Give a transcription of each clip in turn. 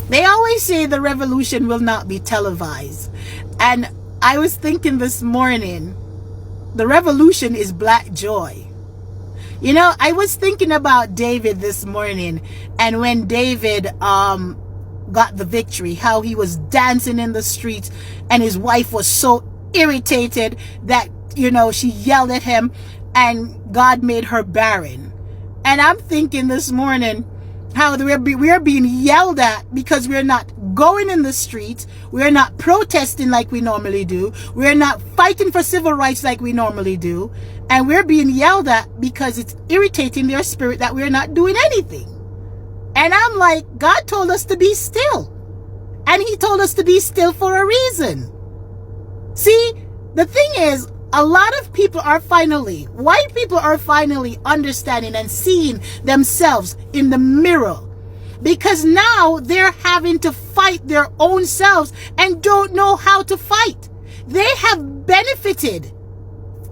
They always say the revolution will not be televised. And I was thinking this morning, the revolution is black joy. You know, I was thinking about David this morning, and when David got the victory, how he was dancing in the streets, and his wife was so irritated that, you know, she yelled at him, and God made her barren. And I'm thinking this morning how we're being yelled at because we're not going in the streets, we're not protesting like we normally do, we're not fighting for civil rights like we normally do, and we're being yelled at because it's irritating their spirit that we're not doing anything. And I'm like, God told us to be still, and he told us to be still for a reason. See, the thing is, a lot of people are finally, white people are finally understanding and seeing themselves in the mirror, because now they're having to fight their own selves and don't know how to fight. They have benefited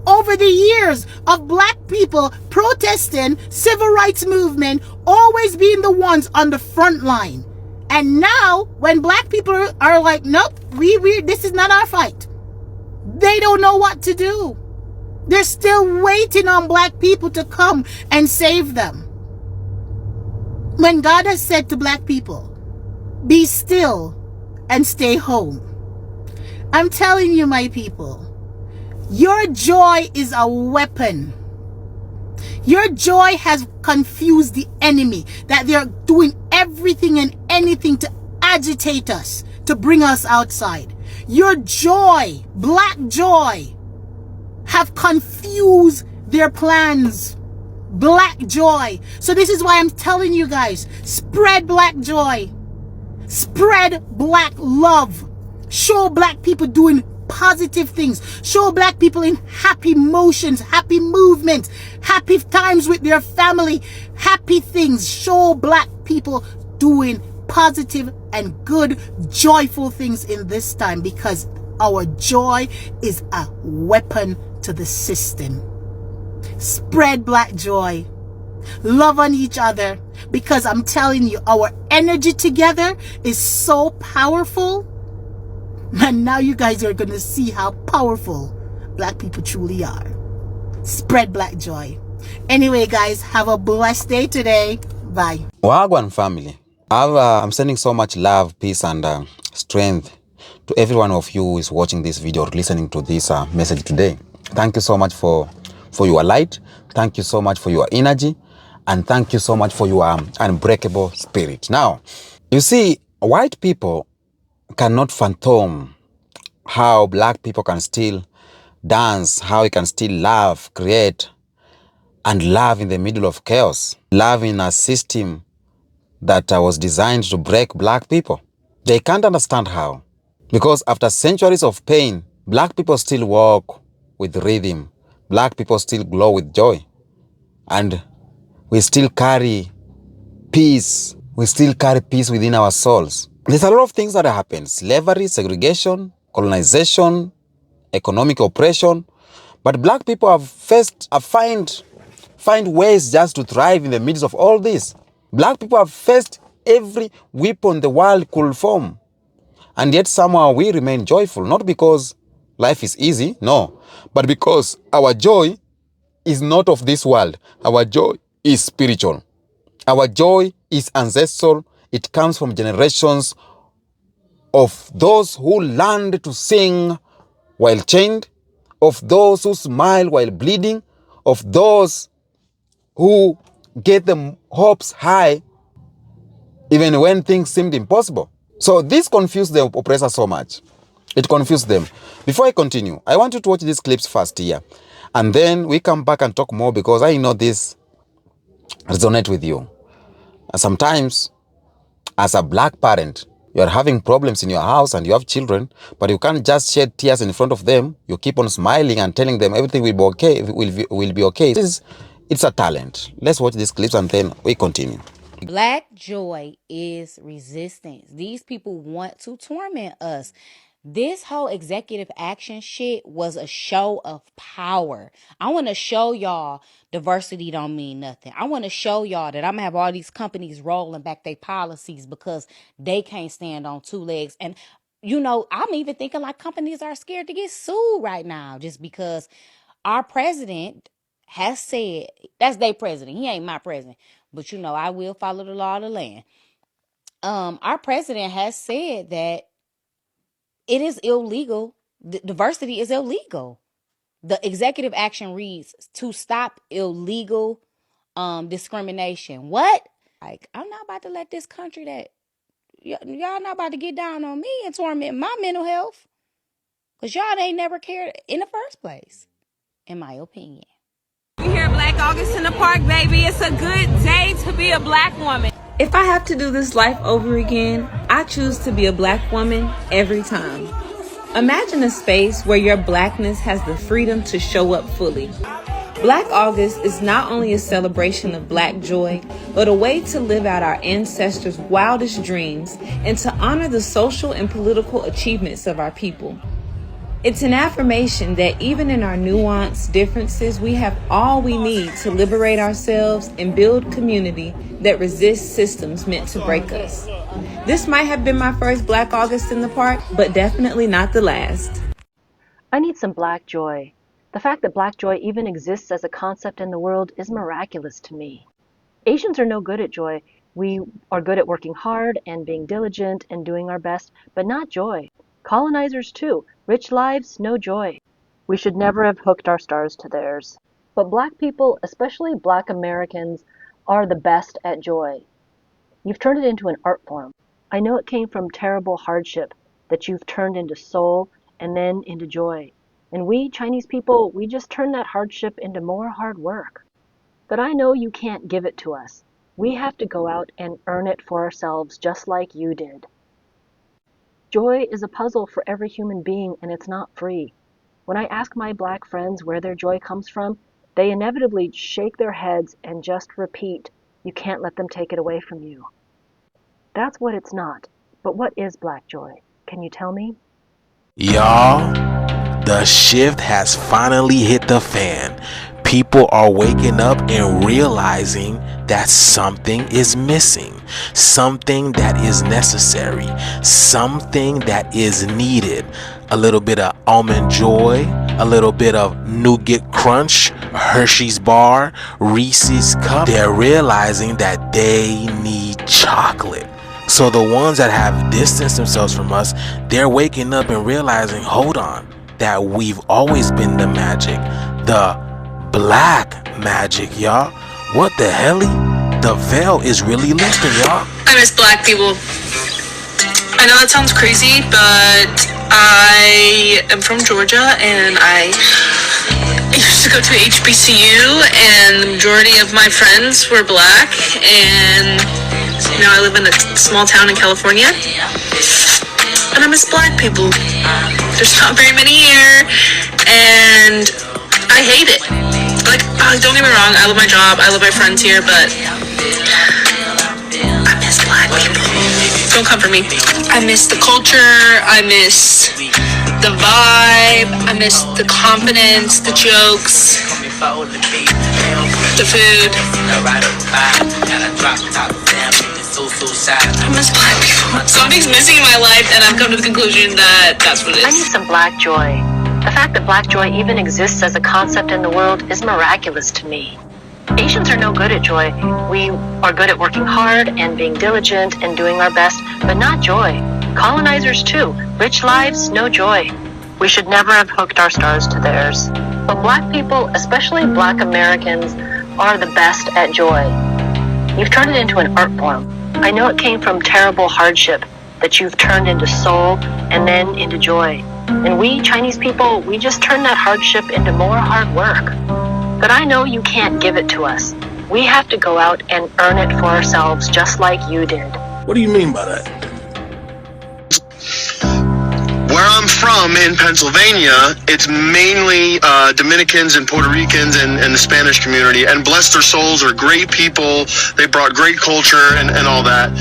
over the years of black people protesting, civil rights movement, always being the ones on the front line. And now when black people are like, nope, this is not our fight, they don't know what to do. They're still waiting on black people to come and save them. When God has said to black people, be still and stay home. I'm telling you, my people, your joy is a weapon. Your joy has confused the enemy, that they're doing everything and anything to agitate us, to bring us outside. Your joy, black joy, have confused their plans. Black joy. So this is why I'm telling you guys, spread black joy. Spread black love. Show black people doing positive things. Show black people in happy motions, happy movements, happy times with their family, happy things. Show black people doing positive and good, joyful things in this time, because our joy is a weapon to the system. Spread black joy. Love on each other, because I'm telling you, our energy together is so powerful. And now you guys are going to see how powerful black people truly are. Spread black joy. Anyway, guys, have a blessed day today. Bye. Wagwan family. I'm sending so much love, peace, and strength to every one of you who is watching this video or listening to this message today. Thank you so much for your light. Thank you so much for your energy. And thank you so much for your unbreakable spirit. Now, you see, white people cannot fathom how black people can still dance, how we can still love, create, and love in the middle of chaos. Love in a system that was designed to break black people. They can't understand how. Because after centuries of pain, black people still walk with rhythm. Black people still glow with joy. And we still carry peace. We still carry peace within our souls. There's a lot of things that happen. Slavery, segregation, colonization, economic oppression. But black people have find ways just to thrive in the midst of all this. Black people have faced every weapon the world could form. And yet somehow we remain joyful. Not because life is easy, no. But because our joy is not of this world. Our joy is spiritual. Our joy is ancestral. It comes from generations of those who learned to sing while chained, of those who smile while bleeding, of those who get them hopes high even when things seemed impossible. So this confused the oppressor so much. It confused them. Before I continue, I want you to watch these clips first here. And then we come back and talk more, because I know this resonates with you. And sometimes, as a black parent, you are having problems in your house and you have children, but you can't just shed tears in front of them. You keep on smiling and telling them everything will be okay. Will be okay. It's a talent. Let's watch these clips and then we continue. Black joy is resistance. These people want to torment us. This whole executive action shit was a show of power. I want to show y'all diversity don't mean nothing. I want to show y'all that I'm gonna have all these companies rolling back their policies because they can't stand on two legs. And I'm even thinking like companies are scared to get sued right now just because our president has said, that's their president. He ain't my president. But I will follow the law of the land. Our president has said that it is illegal. Diversity is illegal. The executive action reads to stop illegal discrimination. What? Like, I'm not about to let this country that y'all not about to get down on me and torment my mental health. Because y'all ain't never cared in the first place, in my opinion. We here at Black August in the park, baby. It's a good day to be a black woman. If I have to do this life over again, I choose to be a black woman every time. Imagine a space where your blackness has the freedom to show up fully. Black August is not only a celebration of black joy, but a way to live out our ancestors' wildest dreams and to honor the social and political achievements of our people. It's an affirmation that even in our nuanced differences, we have all we need to liberate ourselves and build community that resists systems meant to break us. This might have been my first Black August in the park, but definitely not the last. I need some black joy. The fact that black joy even exists as a concept in the world is miraculous to me. Asians are no good at joy. We are good at working hard and being diligent and doing our best, but not joy. Colonizers too. Rich lives, no joy. We should never have hooked our stars to theirs. But black people, especially black Americans, are the best at joy. You've turned it into an art form. I know it came from terrible hardship that you've turned into soul and then into joy. And we, Chinese people, we just turn that hardship into more hard work. But I know you can't give it to us. We have to go out and earn it for ourselves just like you did. Joy is a puzzle for every human being, and it's not free. When I ask my black friends where their joy comes from, they inevitably shake their heads and just repeat, "You can't let them take it away from you." That's what it's not. But what is black joy? Can you tell me? Y'all, the shift has finally hit the fan. People are waking up and realizing that something is missing, something that is necessary, something that is needed. A little bit of almond joy, a little bit of nougat crunch, Hershey's bar, Reese's cup. They're realizing that they need chocolate. So the ones that have distanced themselves from us, they're waking up and realizing, hold on, that we've always been the magic, the black magic, y'all. What the helly? The veil is really lifting, y'all. I miss black people. I know that sounds crazy, but I am from Georgia and I used to go to HBCU and the majority of my friends were black, and now I live in a small town in California and I miss black people. There's not very many here and I hate it. Like, don't get me wrong, I love my job, I love my friends here, but I miss black people. Don't come for me. I miss the culture, I miss the vibe, I miss the confidence, the jokes, the food. I miss black people. Something's missing in my life and I've come to the conclusion that that's what it is. I need some black joy. The fact that black joy even exists as a concept in the world is miraculous to me. Asians are no good at joy. We are good at working hard and being diligent and doing our best, but not joy. Colonizers too. Rich lives, no joy. We should never have hooked our stars to theirs. But black people, especially black Americans, are the best at joy. You've turned it into an art form. I know it came from terrible hardship that you've turned into soul and then into joy. And we, Chinese people, we just turn that hardship into more hard work. But I know you can't give it to us. We have to go out and earn it for ourselves just like you did. What do you mean by that? Where I'm from in Pennsylvania, it's mainly Dominicans and Puerto Ricans and the Spanish community, and bless their souls, are great people. They brought great culture and all that.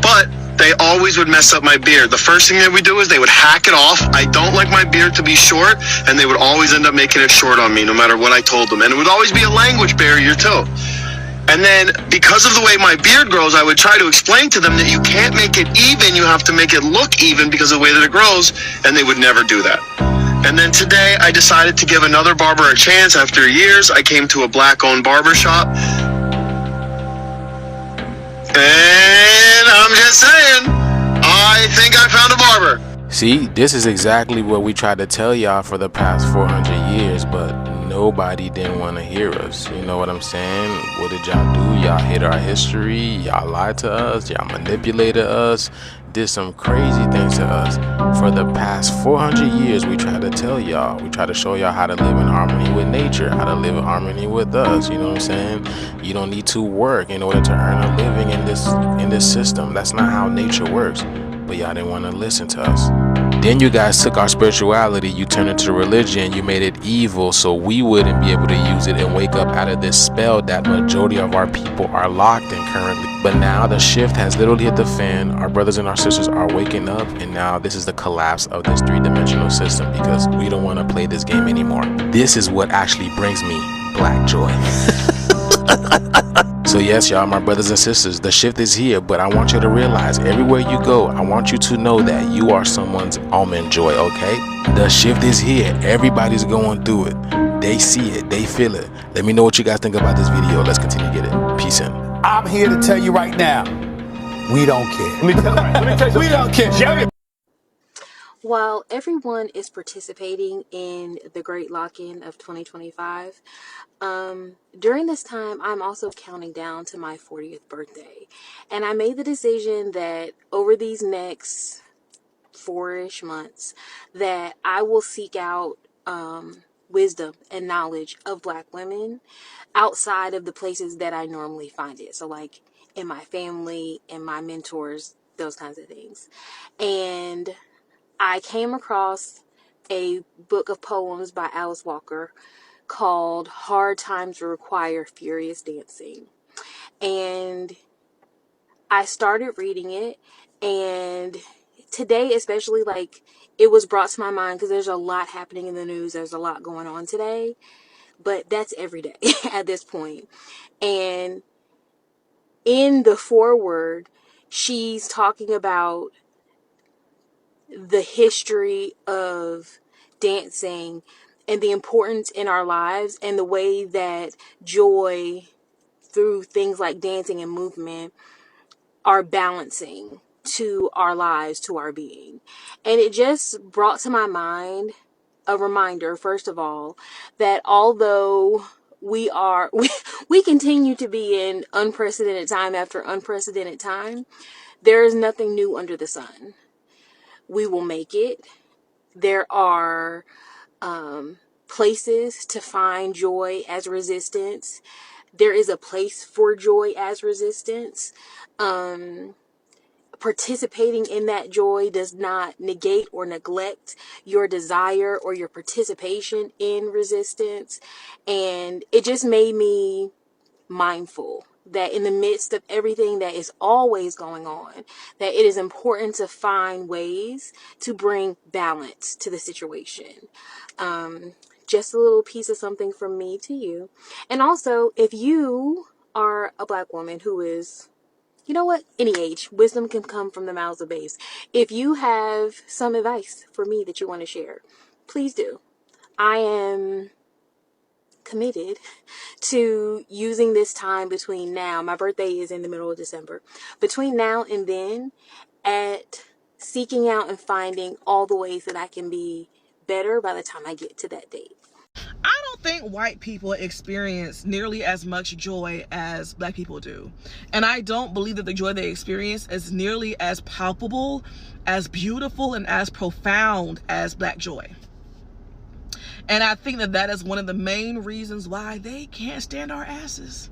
But they always would mess up my beard. The first thing they would do is they would hack it off. I don't like my beard to be short, and they would always end up making it short on me, no matter what I told them. And it would always be a language barrier, too. And then, because of the way my beard grows, I would try to explain to them that you can't make it even, you have to make it look even because of the way that it grows, and they would never do that. And then today, I decided to give another barber a chance. After years, I came to a black-owned barber shop. And I'm just saying, I think I found a barber. See, this is exactly what we tried to tell y'all for the past 400 years, but nobody didn't want to hear us. You know what I'm saying? What did y'all do? Y'all hid our history, y'all lied to us, y'all manipulated us, did some crazy things to us. For the past 400 years, we tried to tell y'all, we tried to show y'all how to live in harmony with nature, how to live in harmony with us. You know what I'm saying? You don't need to work in order to earn a living in this system. That's not how nature works. But y'all didn't want to listen to us. Then you guys took our spirituality, you turned it to religion, you made it evil so we wouldn't be able to use it and wake up out of this spell that majority of our people are locked in currently. But now the shift has literally hit the fan. Our brothers and our sisters are waking up, and now this is the collapse of this three-dimensional system because we don't want to play this game anymore. This is what actually brings me black joy. So yes, y'all, my brothers and sisters, the shift is here, but I want you to realize everywhere you go, I want you to know that you are someone's almond joy, okay? The shift is here. Everybody's going through it. They see it. They feel it. Let me know what you guys think about this video. Let's continue to get it. Peace in. I'm here to tell you right now, we don't care. We don't care. While everyone is participating in the Great Lock-In of 2025, during this time, I'm also counting down to my 40th birthday. And I made the decision that over these next 4-ish months, that I will seek out wisdom and knowledge of Black women outside of the places that I normally find it. So like in my family, in my mentors, those kinds of things. And I came across a book of poems by Alice Walker called Hard Times Require Furious Dancing. And I started reading it, and today especially, like, it was brought to my mind because there's a lot happening in the news. There's a lot going on today, but that's every day at this point. And in the foreword, she's talking about the history of dancing and the importance in our lives and the way that joy through things like dancing and movement are balancing to our lives, to our being. And it just brought to my mind a reminder, first of all, that although we continue to be in unprecedented time after unprecedented time, there is nothing new under the sun. We will make it. There are places to find joy as resistance. There is a place for joy as resistance. Participating in that joy does not negate or neglect your desire or your participation in resistance. And it just made me mindful that in the midst of everything that is always going on, that it is important to find ways to bring balance to the situation. Just a little piece of something from me to you. And also, if you are a Black woman who is, you know what, any age, wisdom can come from the mouths of babes. If you have some advice for me that you want to share, please do. I am committed to using this time between now, my birthday is in the middle of December, between now and then, at seeking out and finding all the ways that I can be better by the time I get to that date. I don't think white people experience nearly as much joy as Black people do. And I don't believe that the joy they experience is nearly as palpable, as beautiful, and as profound as Black joy. And I think that that is one of the main reasons why they can't stand our asses.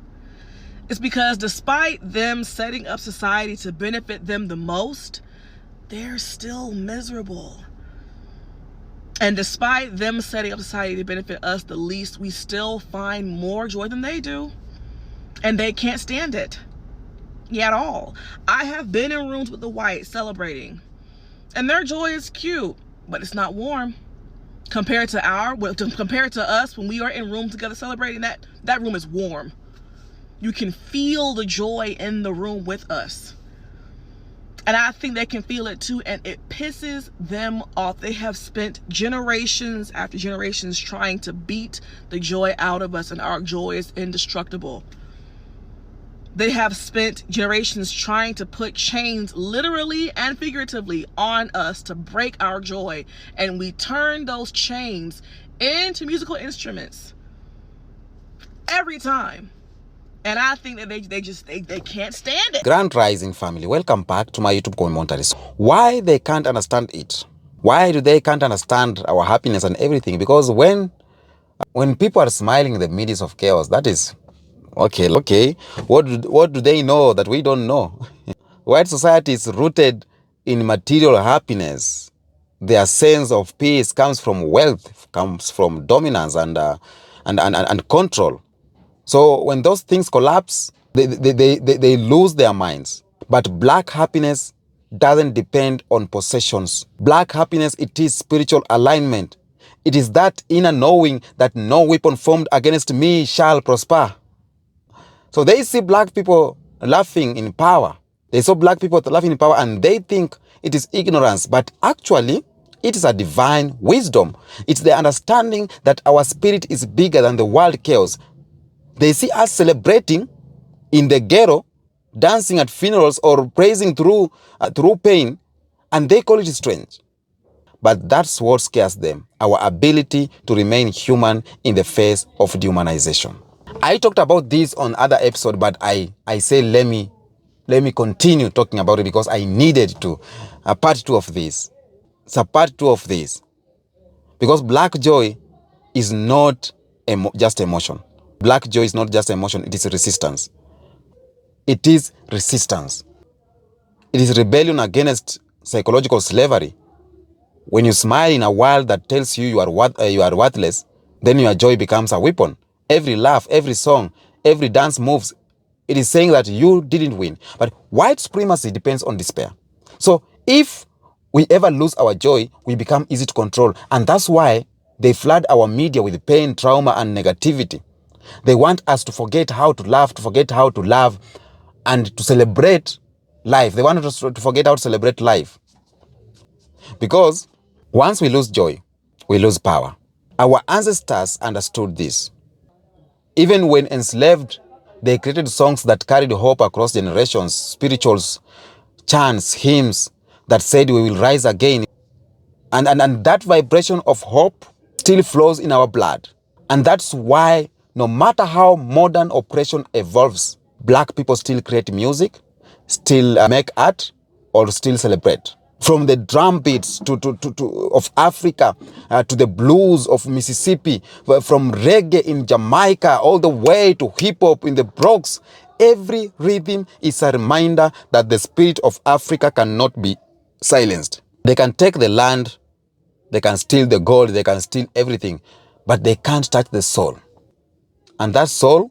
It's because despite them setting up society to benefit them the most, they're still miserable. And despite them setting up society to benefit us the least, we still find more joy than they do. And they can't stand it. at all. I have been in rooms with the whites celebrating, and their joy is cute, but it's not warm compared to us when we are in rooms together celebrating. That room is warm. You can feel the joy in the room with us. And I think they can feel it too, and it pisses them off. They have spent generations after generations trying to beat the joy out of us, and our joy is indestructible. They have spent generations trying to put chains, literally and figuratively, on us to break our joy. And we turn those chains into musical instruments every time. And I think that they can't stand it. Grand Rising family, welcome back to my YouTube commentaries. Why they can't understand it? Why do they can't understand our happiness and everything? Because when people are smiling in the midst of chaos, that is okay. What do they know that we don't know? White society is rooted in material happiness. Their sense of peace comes from wealth, comes from dominance and control. So when those things collapse, they lose their minds. But black happiness doesn't depend on possessions. Black happiness, it is spiritual alignment. It is that inner knowing that no weapon formed against me shall prosper. So they see black people laughing in power. They saw black people laughing in power and they think it is ignorance. But actually, it is a divine wisdom. It's the understanding that our spirit is bigger than the world chaos. They see us celebrating in the ghetto, dancing at funerals or praising through pain, and they call it strange. But that's what scares them, our ability to remain human in the face of dehumanization. I talked about this on other episode, but I say let me continue talking about it because I needed to. A part 2 of this. It's a part 2 of this. Because black joy is not just emotion. Black joy is not just emotion, it is resistance. It is resistance. It is rebellion against psychological slavery. When you smile in a world that tells you you are worthless, then your joy becomes a weapon. Every laugh, every song, every dance moves. It is saying that you didn't win. But white supremacy depends on despair. So if we ever lose our joy, we become easy to control. And that's why they flood our media with pain, trauma, and negativity. They want us to forget how to laugh, to forget how to love, and to celebrate life. They want us to forget how to celebrate life. Because once we lose joy, we lose power. Our ancestors understood this. Even when enslaved, they created songs that carried hope across generations, spirituals, chants, hymns that said we will rise again. And that vibration of hope still flows in our blood. And that's why no matter how modern oppression evolves, black people still create music, still make art, or still celebrate. From the drum beats of Africa to the blues of Mississippi, from reggae in Jamaica all the way to hip hop in the Bronx, every rhythm is a reminder that the spirit of Africa cannot be silenced. They can take the land, they can steal the gold, they can steal everything, but they can't touch the soul. And that soul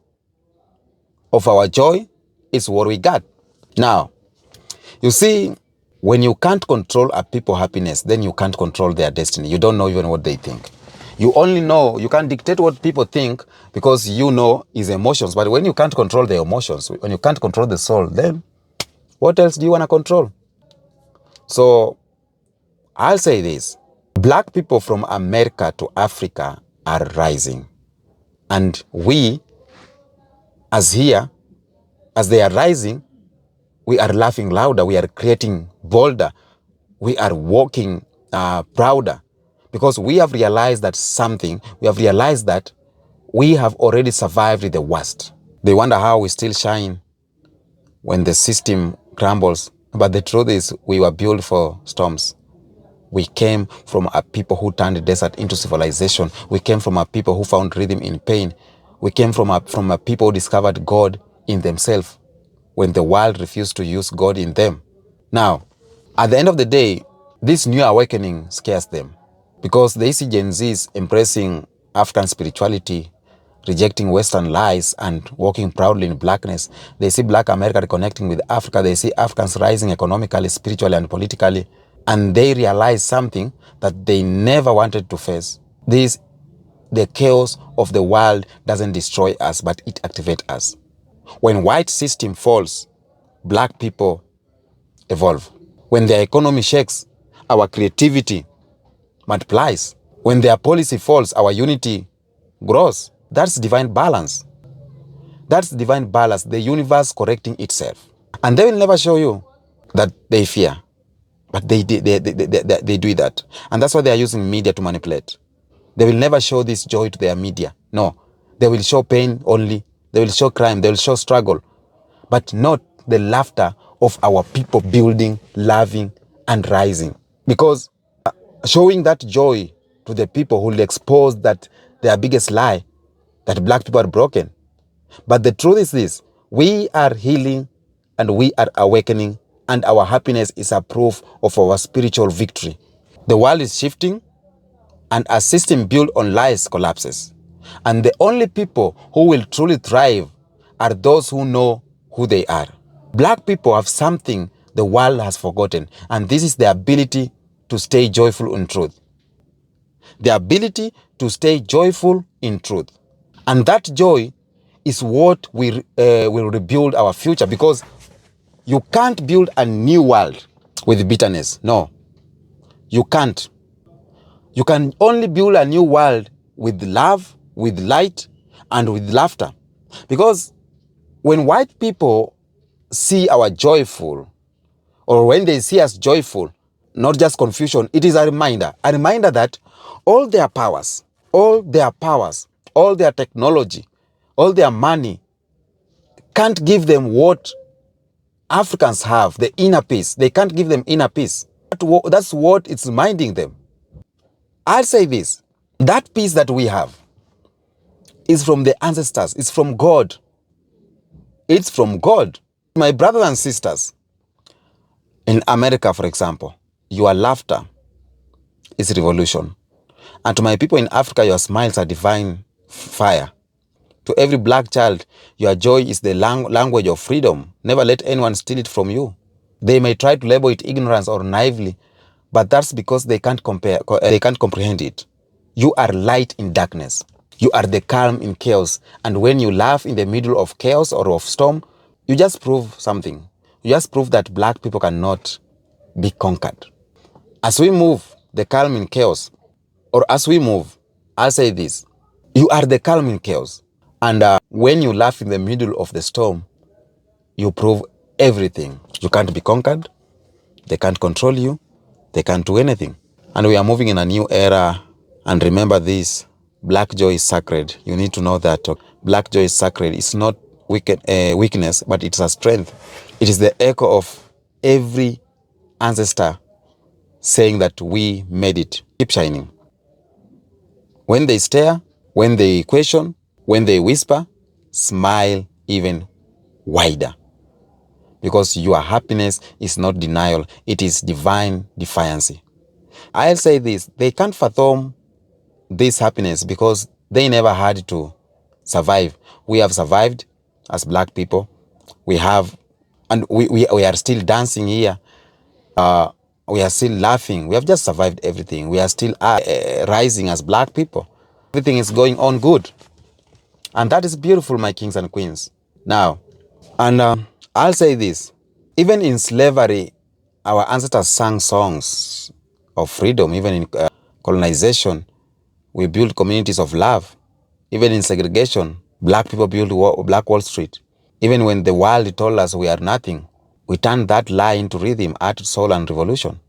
of our joy is what we got. Now, you see, when you can't control a people's happiness, then you can't control their destiny. You don't know even what they think. You only know, you can't dictate what people think because you know is emotions. But when you can't control the emotions, when you can't control the soul, then what else do you want to control? So I'll say this. Black people from America to Africa are rising. And we, as here, as they are rising, we are laughing louder, we are creating bolder, we are walking prouder, because we have realized that we have already survived the worst. They wonder how we still shine when the system crumbles, but the truth is we were built for storms. We came from a people who turned the desert into civilization. We came from a people who found rhythm in pain. We came from a people who discovered God in themselves when the world refused to use God in them. Now, at the end of the day, this new awakening scares them because they see Gen Zs embracing African spirituality, rejecting Western lies and walking proudly in blackness. They see Black America reconnecting with Africa. They see Africans rising economically, spiritually, and politically. And they realize something that they never wanted to face. The chaos of the world doesn't destroy us, but it activates us. When white system falls, black people evolve. When their economy shakes, our creativity multiplies. When their policy falls, our unity grows. That's divine balance. That's divine balance, the universe correcting itself. And they will never show you that they fear, but they do that. And that's why they are using media to manipulate. They will never show this joy to their media. No, they will show pain only. They will show crime. They will show struggle, but not the laughter of our people building, loving, and rising. Because showing that joy to the people who will expose that their biggest lie, that black people are broken. But the truth is this: we are healing and we are awakening, and our happiness is a proof of our spiritual victory. The world is shifting, and a system built on lies collapses. And the only people who will truly thrive are those who know who they are. Black people have something the world has forgotten, and this is the ability to stay joyful in truth. The ability to stay joyful in truth. And that joy is what will rebuild our future, because you can't build a new world with bitterness. No, you can't. You can only build a new world with love, with light, and with laughter. Because when white people see our joyful, or when they see us joyful, not just confusion, it is a reminder that all their powers, all their technology, all their money can't give them what Africans have, the inner peace. They can't give them inner peace. That's what it's reminding them. I'll say this: that peace that we have is from the ancestors. It's from God. It's from God. My brothers and sisters, in America, for example, your laughter is revolution. And to my people in Africa, your smiles are divine fire. To every black child, your joy is the language of freedom. Never let anyone steal it from you. They may try to label it ignorance or naively, but that's because they can't comprehend it. You are light in darkness. You are the calm in chaos. And when you laugh in the middle of chaos or of storm, you just prove something. You just prove that black people cannot be conquered. As we move the calm in chaos, or as we move, I'll say this: you are the calm in chaos. And when you laugh in the middle of the storm, you prove everything. You can't be conquered. They can't control you. They can't do anything. And we are moving in a new era. And remember this: black joy is sacred. You need to know that black joy is sacred. It's not weakness, but it's a strength. It is the echo of every ancestor saying that we made it. Keep shining. When they stare, when they question, when they whisper, smile even wider. Because your happiness is not denial, it is divine defiance. I'll say this: they can't fathom this happiness because they never had to survive. We have survived as black people. We have, and we are still dancing here. We are still laughing. We have just survived everything. We are still rising as black people. Everything is going on good. And that is beautiful, my kings and queens. Now, and I'll say this: even in slavery, our ancestors sang songs of freedom. Even in colonization, we built communities of love. Even in segregation, black people built Black Wall Street. Even when the world told us we are nothing, we turned that lie into rhythm, art, soul, and revolution.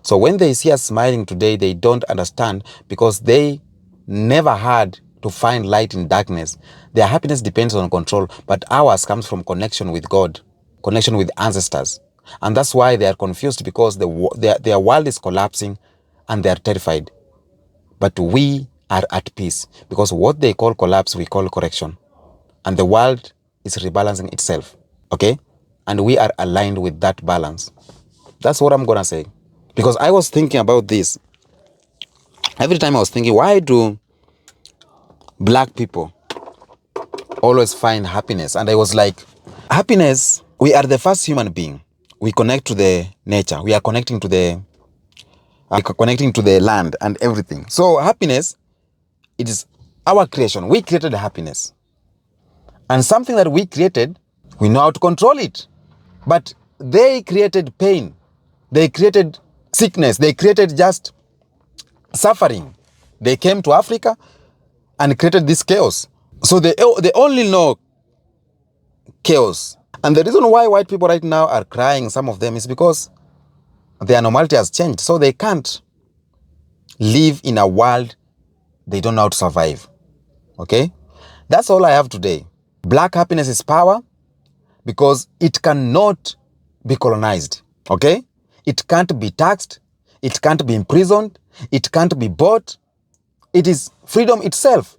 So when they see us smiling today, they don't understand because they never had to find light in darkness. Their happiness depends on control, but ours comes from connection with God, connection with ancestors. And that's why they are confused, because their world is collapsing and they are terrified. But we are at peace, because what they call collapse, we call correction. And the world is rebalancing itself, okay? And we are aligned with that balance. That's what I'm going to say. Because I was thinking about this. Every time I was thinking, why do black people always find happiness. And I was like, happiness, we are the first human being. We connect to the nature. We are connecting to the land and everything. So happiness, it is our creation. We created happiness. And something that we created, we know how to control it. But they created pain. They created sickness. They created just suffering. They came to Africa and created this chaos. So they only know chaos. And the reason why white people right now are crying, some of them, is because their normality has changed. So they can't live in a world they don't know how to survive. Okay? That's all I have today. Black happiness is power because it cannot be colonized. Okay? It can't be taxed. It can't be imprisoned. It can't be bought. It is freedom itself.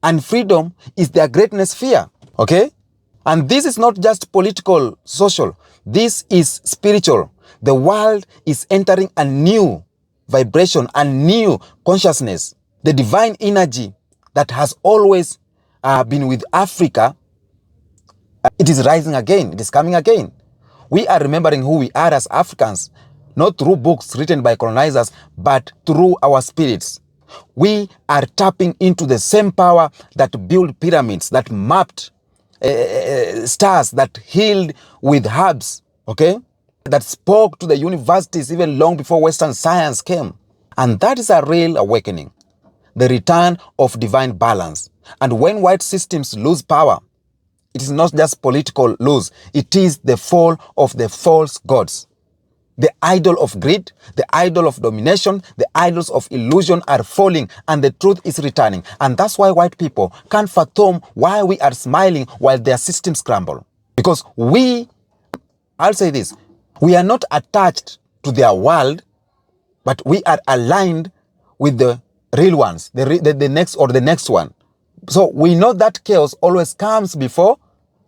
And freedom is their greatness fear. Okay? And this is not just political, social. This is spiritual. The world is entering a new vibration, a new consciousness. The divine energy that has always been with Africa, it is rising again. It is coming again. We are remembering who we are as Africans, not through books written by colonizers, but through our spirits. We are tapping into the same power that built pyramids, that mapped stars, that healed with herbs, okay? That spoke to the universities even long before Western science came. And that is a real awakening, the return of divine balance. And when white systems lose power, it is not just political lose, it is the fall of the false gods. The idol of greed, the idol of domination, the idols of illusion are falling and the truth is returning. And that's why white people can't fathom why we are smiling while their systems crumble. Because I'll say this, we are not attached to their world, but we are aligned with the real ones, the next one. So we know that chaos always comes before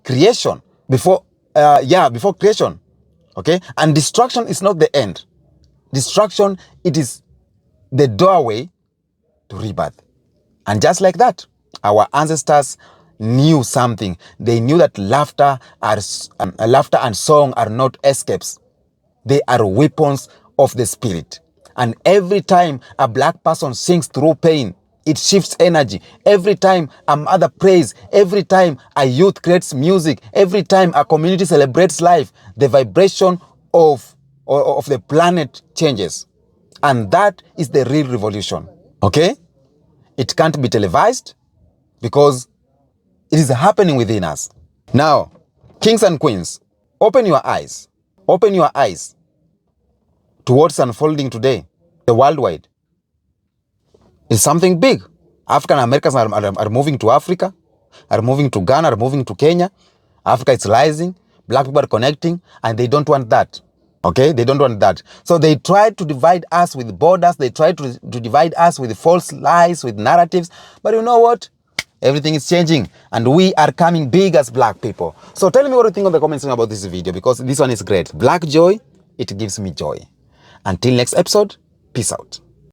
creation, before creation. Okay? And destruction is not the end. Destruction, it is the doorway to rebirth. And just like that, our ancestors knew something. They knew that laughter and song are not escapes. They are weapons of the spirit. And every time a black person sings through pain, it shifts energy. Every time a mother prays, every time a youth creates music, every time a community celebrates life, the vibration of the planet changes. And that is the real revolution. Okay? It can't be televised because it is happening within us. Now, kings and queens, open your eyes. Open your eyes to what's unfolding today, the worldwide. It's something big. African Americans are moving to Africa, are moving to Ghana, are moving to Kenya. Africa is rising. Black people are connecting, and they don't want that. Okay? They don't want that. So they tried to divide us with borders. They tried to divide us with false lies, with narratives. But you know what? Everything is changing, and we are coming big as black people. So tell me what you think in the comments about this video, because this one is great. Black joy, it gives me joy. Until next episode, peace out.